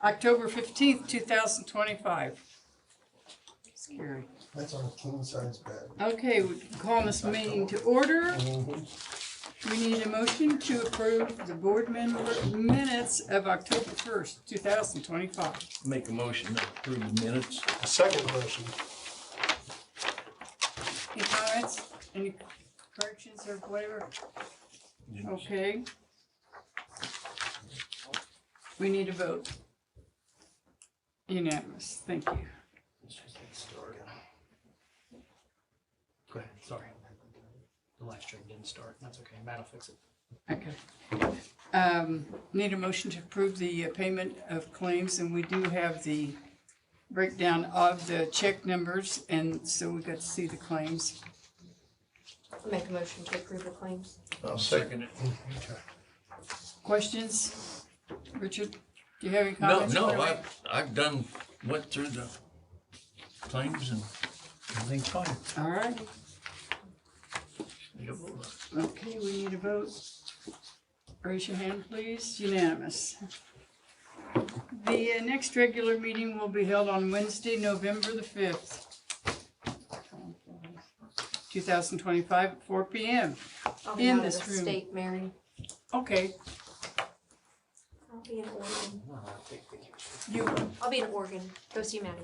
October 15th, 2025. Scary. That's on a king size bed. Okay, we call this meeting to order. We need a motion to approve the board member minutes of October 1st, 2025. Make a motion to approve the minutes. A second motion. Any comments? Any corrections or whatever? Okay. We need a vote. Unanimous, thank you. Let's just get started. Go ahead, sorry. The live stream didn't start. That's okay. Matt will fix it. Okay. Need a motion to approve the payment of claims, and we do have the breakdown of the check numbers, and so we got to see the claims. Make a motion to approve the claims. I'll second it. Questions? Richard, do you have any No, comments? no, I've went through the claims and everything's fine. All right, Yep. okay, we need a vote. Raise your hand, please. Unanimous. The next regular meeting will be held on Wednesday, November the 5th, 2025 at 4 p.m. I'll be In out of this the room. state, Mary. Okay, I'll be in Oregon. you, I'll be in Oregon. Go see Maddie.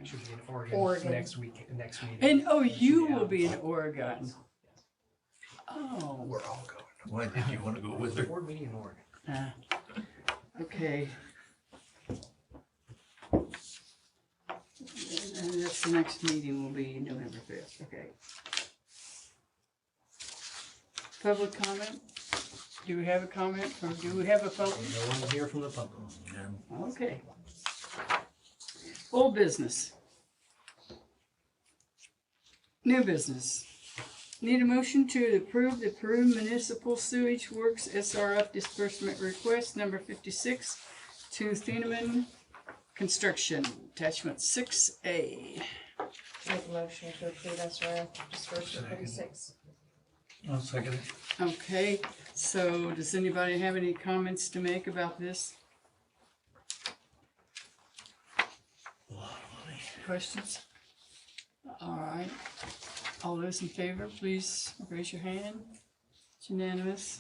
Should be in Oregon, Oregon. next week, next meeting. and oh, you will be in Oregon. Oh, We're all going. Why did you want to go with her? Board meeting in Oregon. okay. And that's the next meeting will be November 5th, okay. Public comment? Do we have a comment from, do we have a public? No one here from the public. Yeah. Okay. Old business. New business. Need a motion to approve the Peru Municipal Sewage Works SRF disbursement request number 56 to Thieneman Construction, attachment 6A. Make a motion to approve SRF disbursement 56. I'll second it. Okay, so does anybody have any comments to make about this? A lot of money. Questions? All right. All those in favor, please raise your hand. It's unanimous.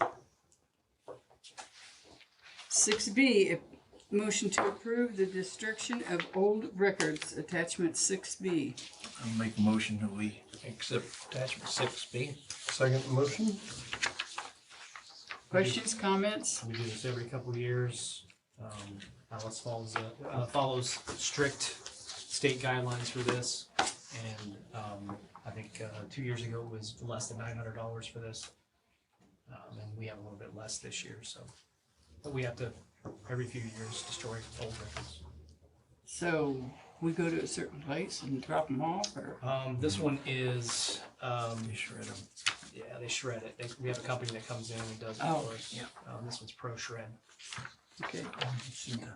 6B, a motion to approve the destruction of old records, attachment 6B. I'll make a motion that we accept attachment 6B. Second motion. Questions, comments? We do this every couple of years. Alice follows strict state guidelines for this. And I think 2 years ago it was less than $900 for this. And we have a little bit less this year, so. But we have to, every few years, destroy old records. So we go to a certain place and drop them off, or? This one is, You shred them. yeah, they shred it. We have a company that comes in and does it Oh, for us. yeah. This one's Pro Shred. Okay, See the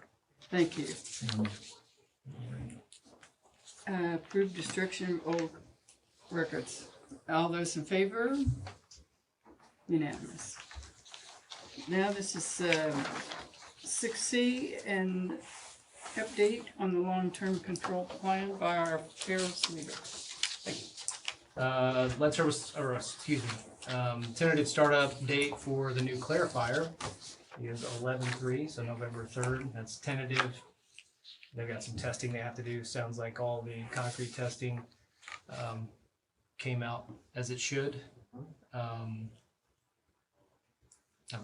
thank you. thing. Approve destruction of old records. All those in favor? Unanimous. Now this is 6C and update on the long-term control plan by our affairs leader. Lead service, or excuse me, tentative startup date for the new clarifier is 11/3, so November 3rd. That's tentative. They've got some testing they have to do. Sounds like all the concrete testing came out as it should.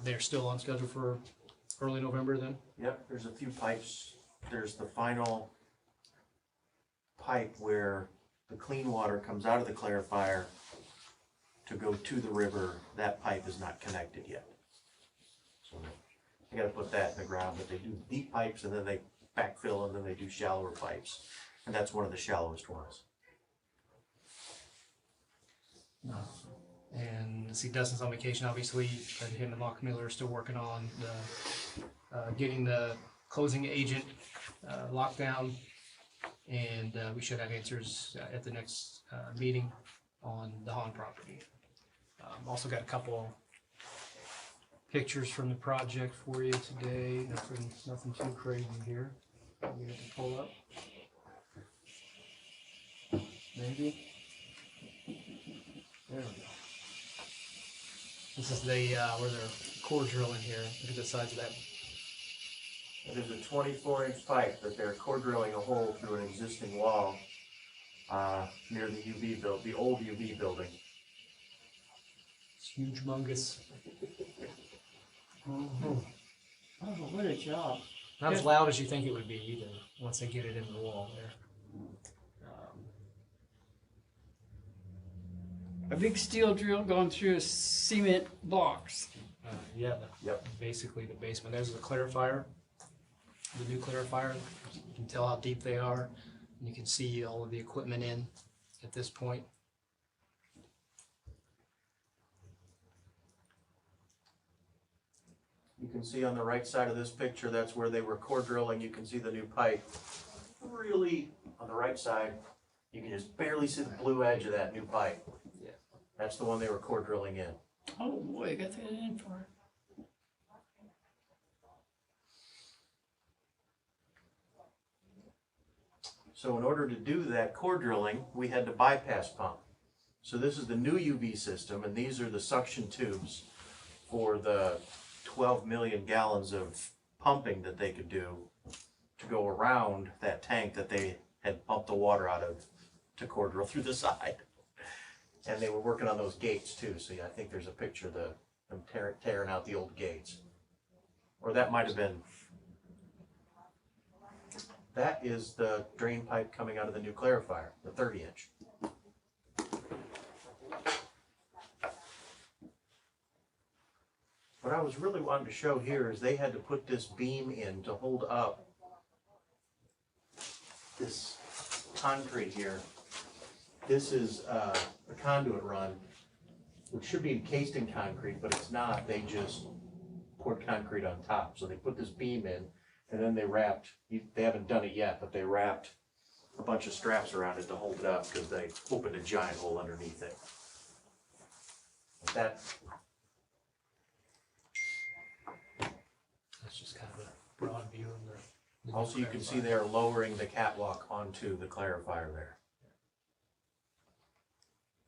They're still on schedule for early November then? Yep, there's a few pipes. There's the final pipe where the clean water comes out of the clarifier to go to the river, that pipe is not connected yet. So they gotta put that in the ground, but they do deep pipes and then they backfill and then they do shallower pipes. And that's one of the shallowest ones. And see, Dustin's on vacation, obviously, and him and Mark Miller are still working on the, getting the closing agent, locked down. And, we should have answers at the next, meeting on the Hahn property. Also got a couple pictures from the project for you today, nothing too crazy here. We have to pull up. Maybe. There we go. This is the, where they're core drilling here. Look at the size of that. There's a 24-inch pipe that they're core drilling a hole through an existing wall near the UV the old UV building. It's huge, humongous. Oh, what a job. Not as loud as you think it would be either, once they get it in the wall there. A big steel drill going through a cement box. Yeah, Yep. basically the basement. There's the clarifier, the new clarifier. You can tell how deep they are, and you can see all of the equipment in at this point. You can see on the right side of this picture, that's where they were core drilling. You can see the new pipe. Really, on the right side, you can just barely see the blue edge of that new pipe. Yeah. That's the one they were core drilling in. Oh boy, got that in for it. So in order to do that core drilling, we had to bypass pump. So this is the new UV system, and these are the suction tubes for the 12 million gallons of pumping that they could do to go around that tank that they had pumped the water out of to core drill through the side. And they were working on those gates too, so yeah, I think there's a picture of them tearing out the old gates. Or that might have been, that is the drain pipe coming out of the new clarifier, the 30-inch. What I was really wanting to show here is they had to put this beam in to hold up this concrete here. This is a conduit run, which should be encased in concrete, but it's not. They just poured concrete on top. So they put this beam in, and then they wrapped, they haven't done it yet, but they wrapped a bunch of straps around it to hold it up because they opened a giant hole underneath it. That That's just kind of a broad view of the also, you can see clarifier. they're lowering the catwalk onto the clarifier there.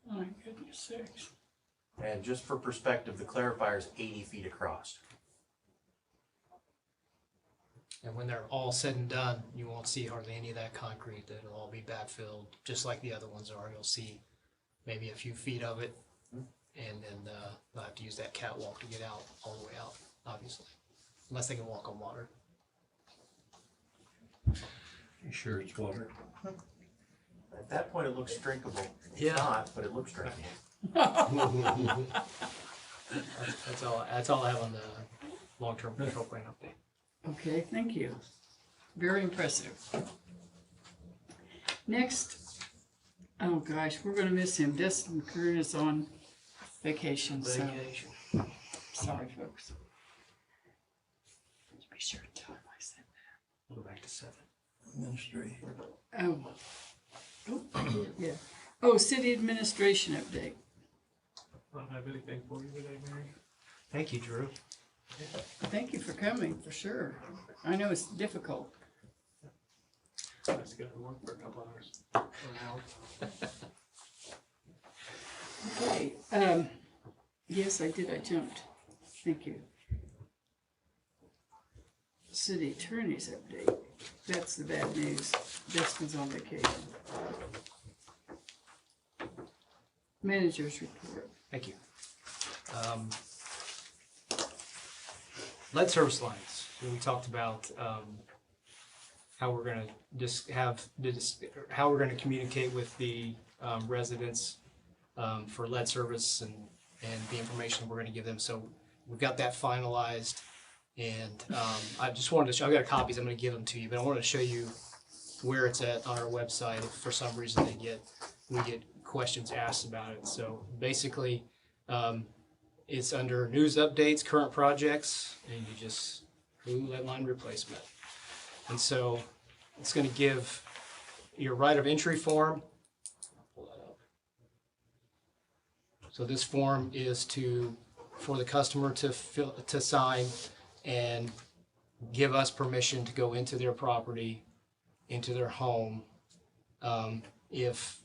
My goodness sakes. And just for perspective, the clarifier is 80 feet across. And when they're all said and done, you won't see hardly any of that concrete. It'll all be backfilled, just like the other ones are. You'll see maybe a few feet of it, and then they'll have to use that catwalk to get out, all the way out, obviously. Unless they can walk on water. You sure it's water? At that point, it looks drinkable. It's Yeah. not, but it looks drinkable. That's all I have on the long-term control plan update. Okay, thank you. Very impressive. Next, oh gosh, we're gonna miss him. Dustin Kern is on vacation, so Vacation. sorry, folks. Be sure to tell him I said We'll go back to 7. Administration. that. Oh, yeah. Oh, city administration update. I don't have anything for you today, Mary. Thank you, Drew. Thank you for coming, for sure. I know it's difficult. I was gonna work for a couple hours. Okay, yes, I did, I jumped. Thank you. City attorney's update. That's the bad news. Dustin's on vacation. Manager's report. Thank you. Lead service lines. So we talked about how we're going to just have how we're going to communicate with the residents for lead service and the information we're gonna give them. So we've got that finalized. And I just wanted to show, I've got copies, I'm gonna give them to you, but I wanted to show you where it's at on our website. If for some reason we get questions asked about it. So basically, it's under news updates, current projects, and you just Peru lead line replacement. And so it's gonna give your right of entry form. Pull that up. So this form is for the customer to sign and give us permission to go into their property, into their home, if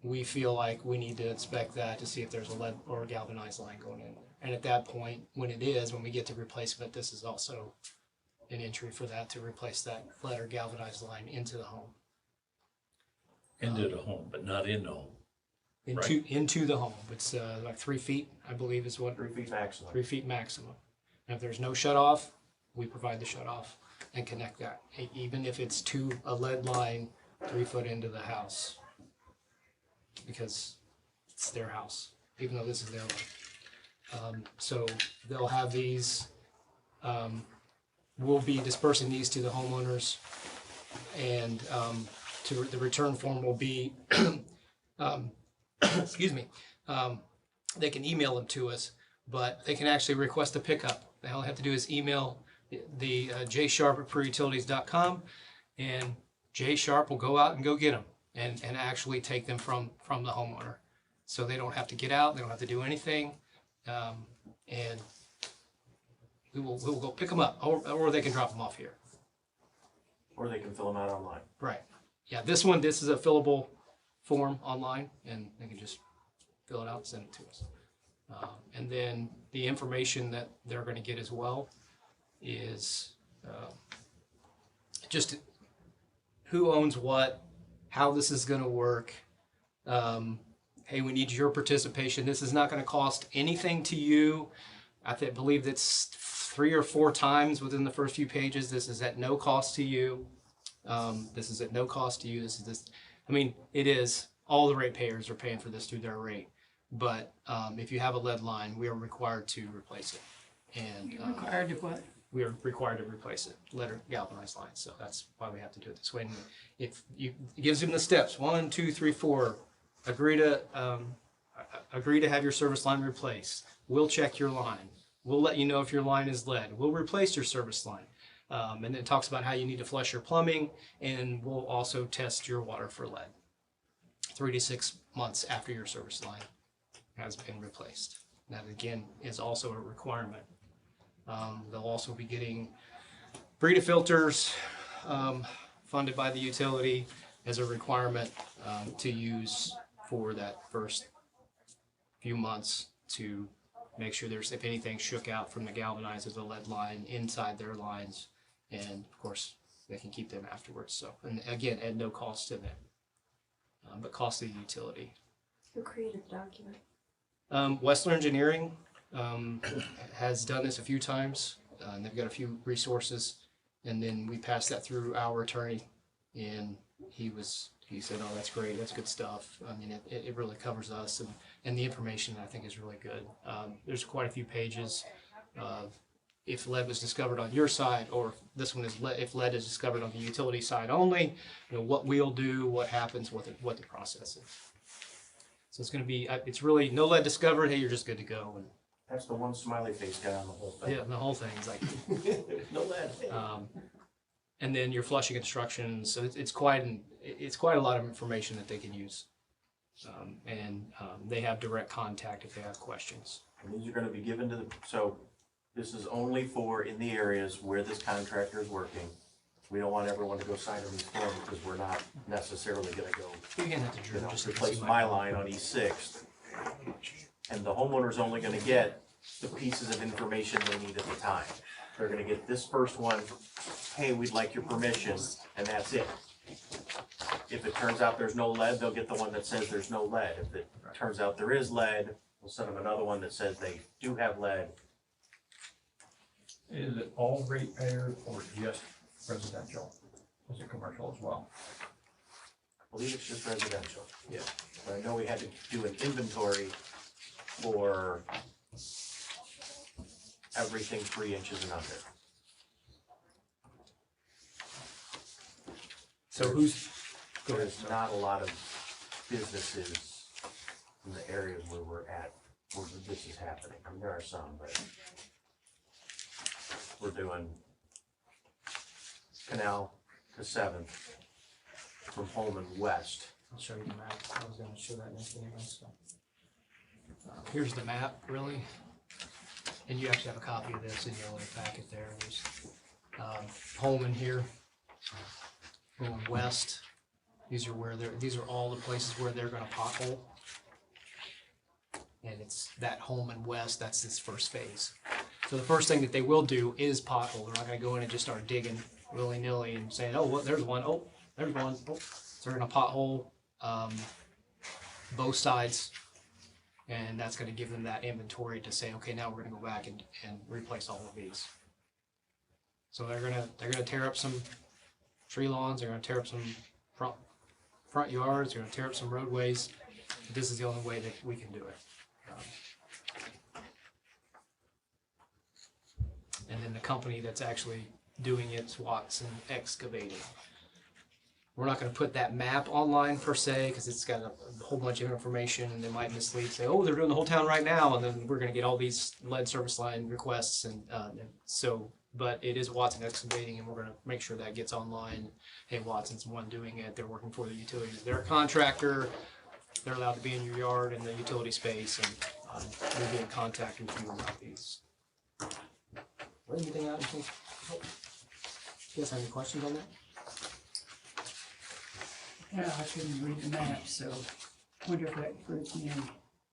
we feel like we need to inspect that to see if there's a lead or a galvanized line going in. And at that point, when we get to replacement, this is also an entry for that to replace that lead or galvanized line into the home. Into the home, but not in the home. Into the home. It's like 3 feet, I believe is what. 3 feet maximum. 3 feet maximum. And if there's no shut off, we provide the shut off and connect that. Even if it's to a lead line 3 foot into the house, because it's their house, even though this is their line. So they'll have these. We'll be dispersing these to the homeowners, and the return form will be. Excuse me. They can email them to us, but they can actually request a pickup. All they have to do is email the jsharp@perutilities.com, and J Sharp will go out and go get them and actually take them from the homeowner. So they don't have to get out, they don't have to do anything, and we will go pick them up, or they can drop them off here. Or they can fill them out online. Right. Yeah, this is a fillable form online, and they can just fill it out and send it to us. And then the information that they're going to get as well is just who owns what, how this is going to work. Hey, we need your participation. This is not going to cost anything to you. I believe that's 3 or 4 times within the first few pages. This is at no cost to you. This is at no cost to you. I mean, it is. All the ratepayers are paying for this through their rate. But if you have a lead line, we are required to replace it. And Required to what? we are required to replace it, lead or galvanized line. So that's why we have to do it this way. And it gives them the steps: 1, 2, 3, 4. Agree to have your service line replaced. We'll check your line. We'll let you know if your line is lead. We'll replace your service line. And then it talks about how you need to flush your plumbing, and we'll also test your water for lead 3 to 6 months after your service line has been replaced. That again is also a requirement. They'll also be getting Brita filters funded by the utility as a requirement to use for that first few months to make sure if anything shook out from the galvanized or the lead line inside their lines, and of course they can keep them afterwards. So, and again, at no cost to them, but cost to the utility. Who created the document? Westler Engineering has done this a few times, and they've got a few resources, and then we passed that through our attorney, and he said, oh, that's great, that's good stuff. I mean, it really covers us, and the information I think is really good. There's quite a few pages of if lead was discovered on your side, or this one is if lead is discovered on the utility side only, what we'll do, what happens, what the process is. So it's going to be, it's really no lead discovered. Hey, you're just good to go. And That's the one smiley face guy on the whole thing. yeah, the whole thing is like, No lead. and then your flushing instructions. So it's quite a lot of information that they can use, and they have direct contact if they have questions. And these are gonna be given to so this is only for in the areas where this contractor is working. We don't want everyone to go sign on these forms because we're not necessarily gonna go, You can have to drill just so you can replace see my line on East Sixth. And the homeowner's only gonna get the pieces of information they need at the time. They're gonna get this first one, hey, we'd like your permission, and that's it. If it turns out there's no lead, they'll get the one that says there's no lead. If it turns out there is lead, we'll send them another one that says they do have lead. Is it all ratepayers or just residential? Is it commercial as well? believe it's just residential. Yeah. But I know we had to do an inventory for everything 3 inches and under. So who's, go ahead, There's sorry. not a lot of businesses in the areas where we're at, where this is happening. I mean, there are some, but we're doing Canal to 7th from Holman west. I'll show you the map. I was gonna show that next anyway, so. Here's the map, really. And you actually have a copy of this in your little packet there. There's, Holman here, going west. These are all the places where they're gonna pothole. And it's that Holman west, that's this first phase. So the first thing that they will do is pothole. They're not gonna go in and just start digging willy-nilly and saying, oh, well, there's one, oh, there's one, oh. So they're gonna pothole, both sides. And that's gonna give them that inventory to say, okay, now we're gonna go back and replace all of these. So they're gonna tear up some tree lawns, they're gonna tear up some front yards, they're gonna tear up some roadways. This is the only way that we can do it. And then the company that's actually doing it's Watson Excavating. We're not going to put that map online per se because it's got a whole bunch of information and they might mislead, say, oh, they're doing the whole town right now, and then we're going to get all these lead service line requests, and so. But it is Watson Excavating, and we're going to make sure that gets online. Hey, Watson's the one doing it. They're working for the utilities. They're a contractor. They're allowed to be in your yard in the utility space, and we'll be in contact with you about these. Anything out? You guys have any questions on that? Yeah, I couldn't read the map, so wonder if that includes me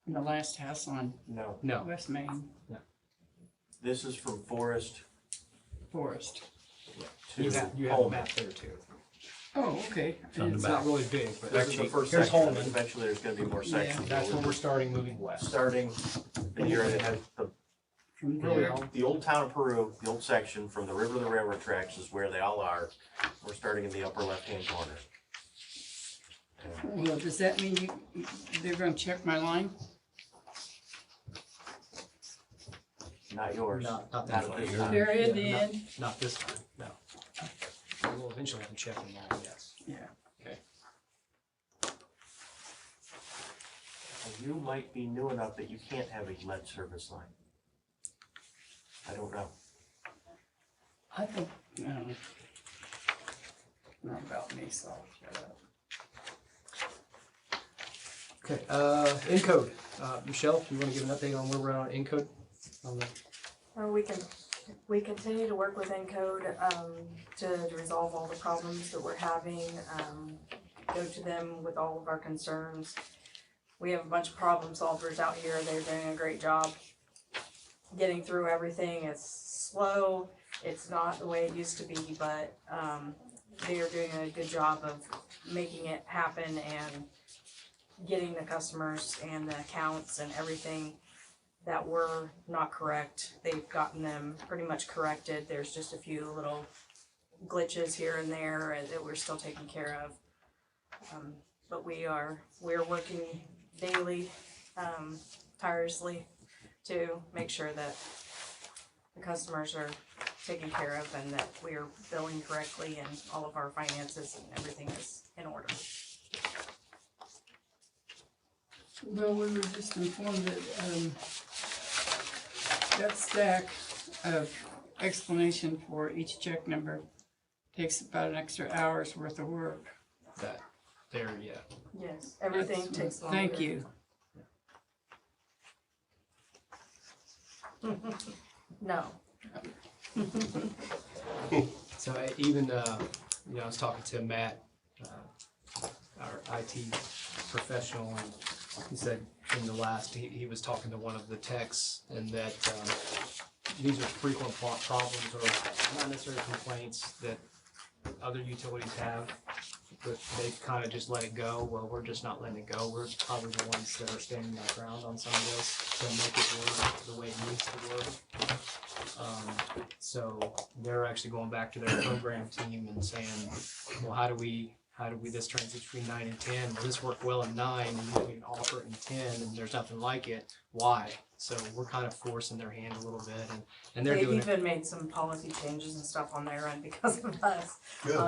in the last house on No, No. West Main this is from Forest Forest. to You have a Holman. map there too. Oh, okay. on the It's back. not really big, but This is the first here's section. Holman. Eventually, there's gonna be more sections. That's when we're starting moving west. Starting, and here it has From really, there, the old town of Peru, the old section from the river to the railroad tracks is where they all are. We're starting in the upper left-hand corner. well, does that mean they're gonna check my line? Not yours. Not Not that at way. this time. There at Yeah, the not- end? Not this time, no. We'll eventually have to check them all, yes. Yeah. Okay. You might be new enough that you can't have a lead service line. I don't know. I think, no. Not about me, so I'll shut up. Okay, Encode. Michelle, you wanna give an update on where we're at on Encode? On the, Well, we continue to work with Encode, to resolve all the problems that we're having, go to them with all of our concerns. We have a bunch of problem solvers out here, they're doing a great job getting through everything. It's slow, it's not the way it used to be, but, they are doing a good job of making it happen and getting the customers and the accounts and everything that were not correct. They've gotten them pretty much corrected. There's just a few little glitches here and there that we're still taking care of. But we're working daily, tirelessly to make sure that the customers are taken care of and that we are billing correctly and all of our finances and everything is in order. Well, we were just informed that, that stack of explanation for each check number takes about an extra hour's worth of work. that, there, yeah. Yes, everything That's- takes longer. Thank you. No. So even, I was talking to Matt, our IT professional, and he said in the last, he was talking to one of the techs, and that these are frequent problems, or not necessarily complaints, that other utilities have, but they've kind of just let it go. Well, we're just not letting it go. We're probably the ones that are standing our ground on some of this to make it work the way it needs to work. So they're actually going back to their program team and saying, well, how do we how do we this transition between 9 and 10? Well, this worked well in 9, and we can offer it in 10, and there's nothing like it. Why? So we're kind of forcing their hand a little bit, and they're They've doing it. even made some policy changes and stuff on their end because of us. Good.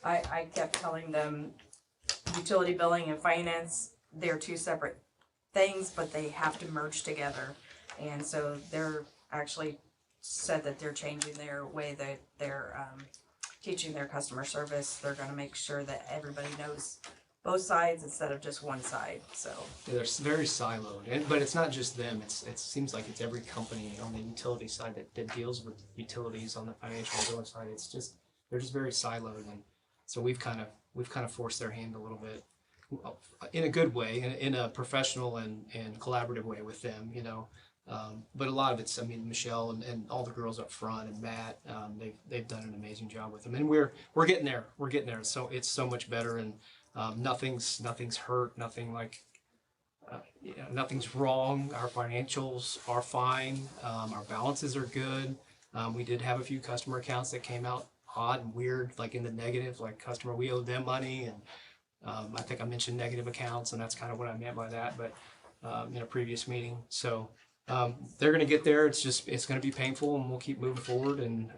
I kept telling them utility billing and finance, they're two separate things, but they have to merge together. And so they're actually said that they're changing their way that they're teaching their customer service. They're gonna make sure that everybody knows both sides instead of just one side, so. They're very siloed, but it's not just them. It seems like it's every company on the utility side that deals with utilities on the financial billing side. They're just very siloed, and so we've kind of forced their hand a little bit, in a good way, in a professional and collaborative way with them, you know. But a lot of it's, I mean, Michelle and all the girls up front and Matt, they've done an amazing job with them, and we're getting there. We're getting there. So it's so much better, and nothing's hurt. Nothing like nothing's wrong. Our financials are fine. Our balances are good. We did have a few customer accounts that came out odd and weird, like in the negative, like customer, we owed them money, and I think I mentioned negative accounts, and that's kind of what I meant by that, but in a previous meeting. So they're going to get there. It's going to be painful, and we'll keep moving forward, and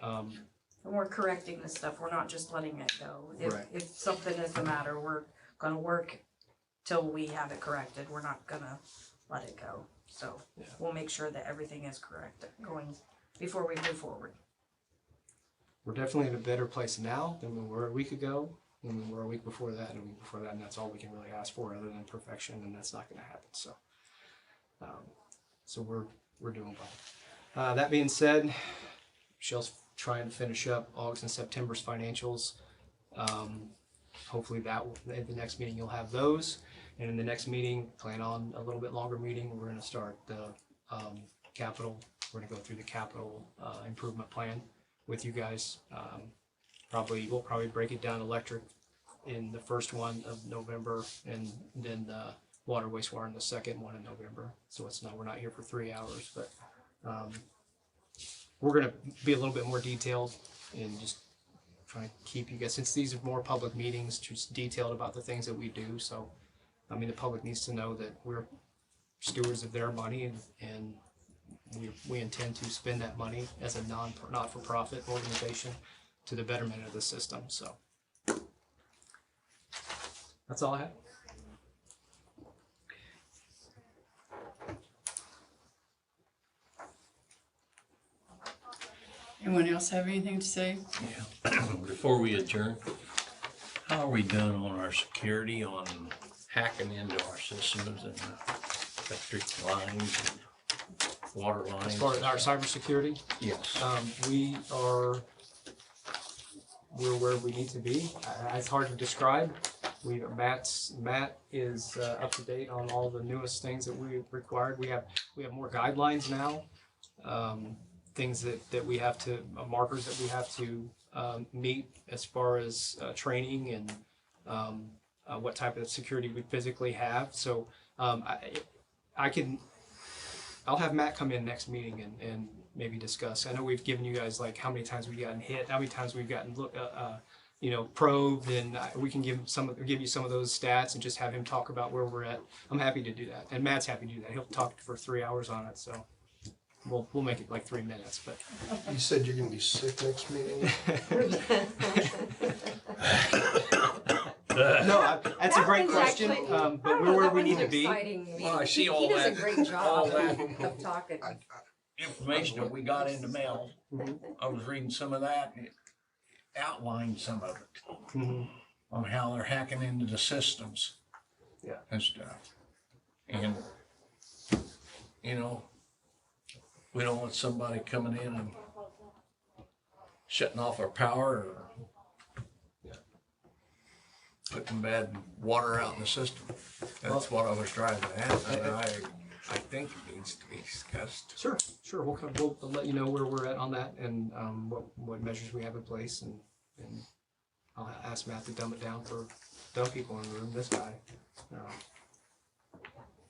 And we're correcting this stuff, we're not just letting it go. Right. If something is the matter, we're gonna work till we have it corrected, we're not gonna let it go. So, Yeah. we'll make sure that everything is correct going, before we move forward. we're definitely in a better place now than we were a week ago, than we were a week before that, and a week before that, and that's all we can really ask for other than perfection, and that's not going to happen. So, so we're doing well. That being said, Michelle's trying to finish up August and September's financials. Hopefully at the next meeting you'll have those, and in the next meeting, plan on a little bit longer meeting. We're going to start the capital. We're going to go through the capital improvement plan with you guys. We'll probably break it down electric in the first one of November, and then water wastewater in the second one in November. So we're not here for 3 hours, but we're going to be a little bit more detailed and just try to keep you guys, since these are more public meetings, just detailed about the things that we do. So I mean, the public needs to know that we're stewards of their money, and we intend to spend that money as a not-for-profit organization to the betterment of the system. So that's all I have. Anyone else have anything to say? Yeah. Before we adjourn, how are we doing on our security on hacking into our systems and electric lines and water lines? As far as our cybersecurity, Yes. we're where we need to be. It's hard to describe. Matt is up to date on all the newest things that we required. We have more guidelines now, things that we have to markers that we have to meet as far as training and what type of security we physically have. So I'll have Matt come in next meeting and maybe discuss. I know we've given you guys like how many times we've gotten hit, how many times we've gotten probed, and we can give you some of those stats and just have him talk about where we're at. I'm happy to do that, and Matt's happy to do that. He'll talk for 3 hours on it, so we'll make it like 3 minutes. But You said you're gonna be sick next meeting? no, that's a great question. But we're where we need to be. Well, I see all He does that- a great job all that- of talking. Information that we got in the mail, I was reading some of that, and it outlined some of it on how they're hacking into the systems. Yeah. And stuff. And, we don't want somebody coming in and shutting off our power or putting bad water out in the system. That's what I was driving at, and I think it needs to be discussed. Sure. We'll let you know where we're at on that, and what measures we have in place, and I'll ask Matt to dumb it down for dumb people in the room. This guy.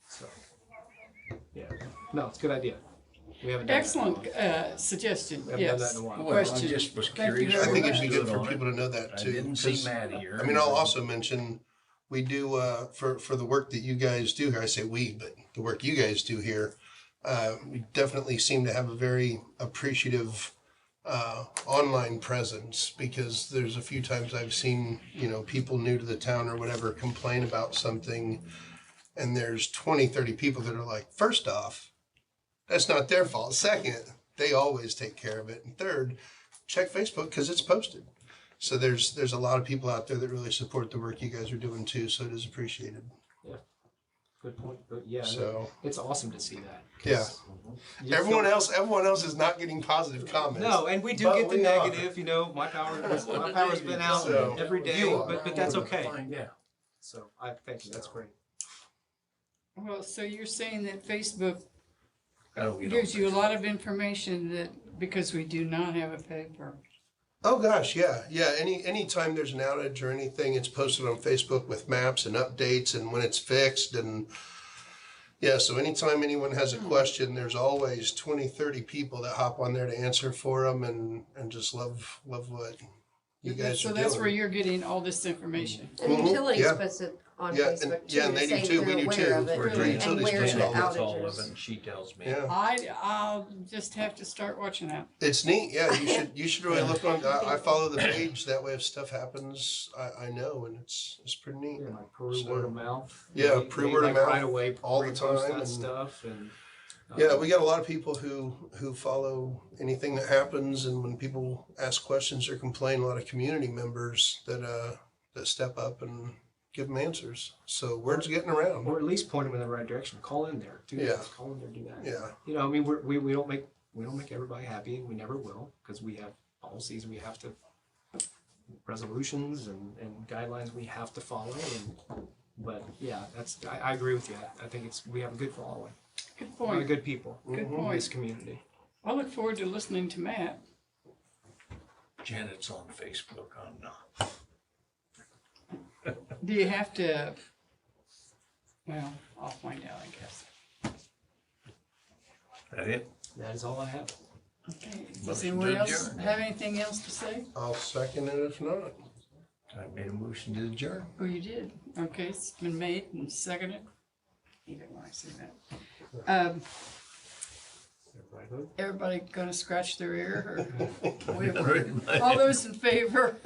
So yeah, no, it's a good idea. We haven't done that in a Excellent while. suggestion, We haven't done that yes. in a while. Well, I Question. just was Thank you curious. very I think what it'd be was good good for on people it. to know that I too. didn't see 'cause, Matt here. I mean, I'll also mention, we do, for the work that you guys do here, I say we, but the work you guys do here, we definitely seem to have a very appreciative, online presence, because there's a few times I've seen, people new to the town or whatever complain about something, and there's 20, 30 people that are like, first off, that's not their fault. Second, they always take care of it. And third, check Facebook because it's posted. So there's a lot of people out there that really support the work you guys are doing too. So it is appreciated. Good point. But yeah, So it's awesome to see that. yeah, You everyone feel- else is not getting positive comments. No, and we do But get the we are. negative. My power's been out So, every day, you are. but that's okay. Find out. So I thank you. That's great. Well, so you're saying that Facebook I don't get gives on you a lot of information that, because we do not have a paper. Oh gosh, yeah. Anytime there's an outage or anything, it's posted on Facebook with maps and updates and when it's fixed and yeah. So anytime anyone has a question, there's always 20, 30 people that hop on there to answer for them and just love what you guys So are that's doing. where you're getting all this information. And Mhm, utilities yeah. puts it on Yeah, Facebook and- too, yeah, and to they do say too. that We they're do aware too. of it We're Really? and utilities where push the it all the That's all of outages. it, and she tells me. Yeah. I'll just have to start watching that. It's neat, yeah. You should really look on. I follow the page. That way, if stuff happens, I know, and it's pretty neat. Yeah, like Peru So- word of mouth. Yeah, They- Peru they, word of like, mouth right away all the repost time that and- stuff and. Yeah, we got a lot of people who follow anything that happens, and when people ask questions or complain, a lot of community members that step up and give them answers. So word's getting around. Or at least point them in the right direction. Call in there. Do Yeah. this. Call in there. Do that. Yeah. I mean, we don't make everybody happy, and we never will, because we have policies we have to, resolutions and guidelines we have to follow. But yeah, I agree with you. I think we have a good following. Good A lot of point. good people Good in point. this community. I look forward to listening to Matt. Janet's on Facebook, I'm not. Do you have to? Well, I'll find out, I guess. That it? That is all I have. Okay. Does Motion anyone to else adjourn. have anything else to say? I'll second it if not. I made a motion to adjourn. Oh, you did? Okay, it's been made and seconded. Either one, I see that. Everybody gonna scratch their ear or? All those in favor?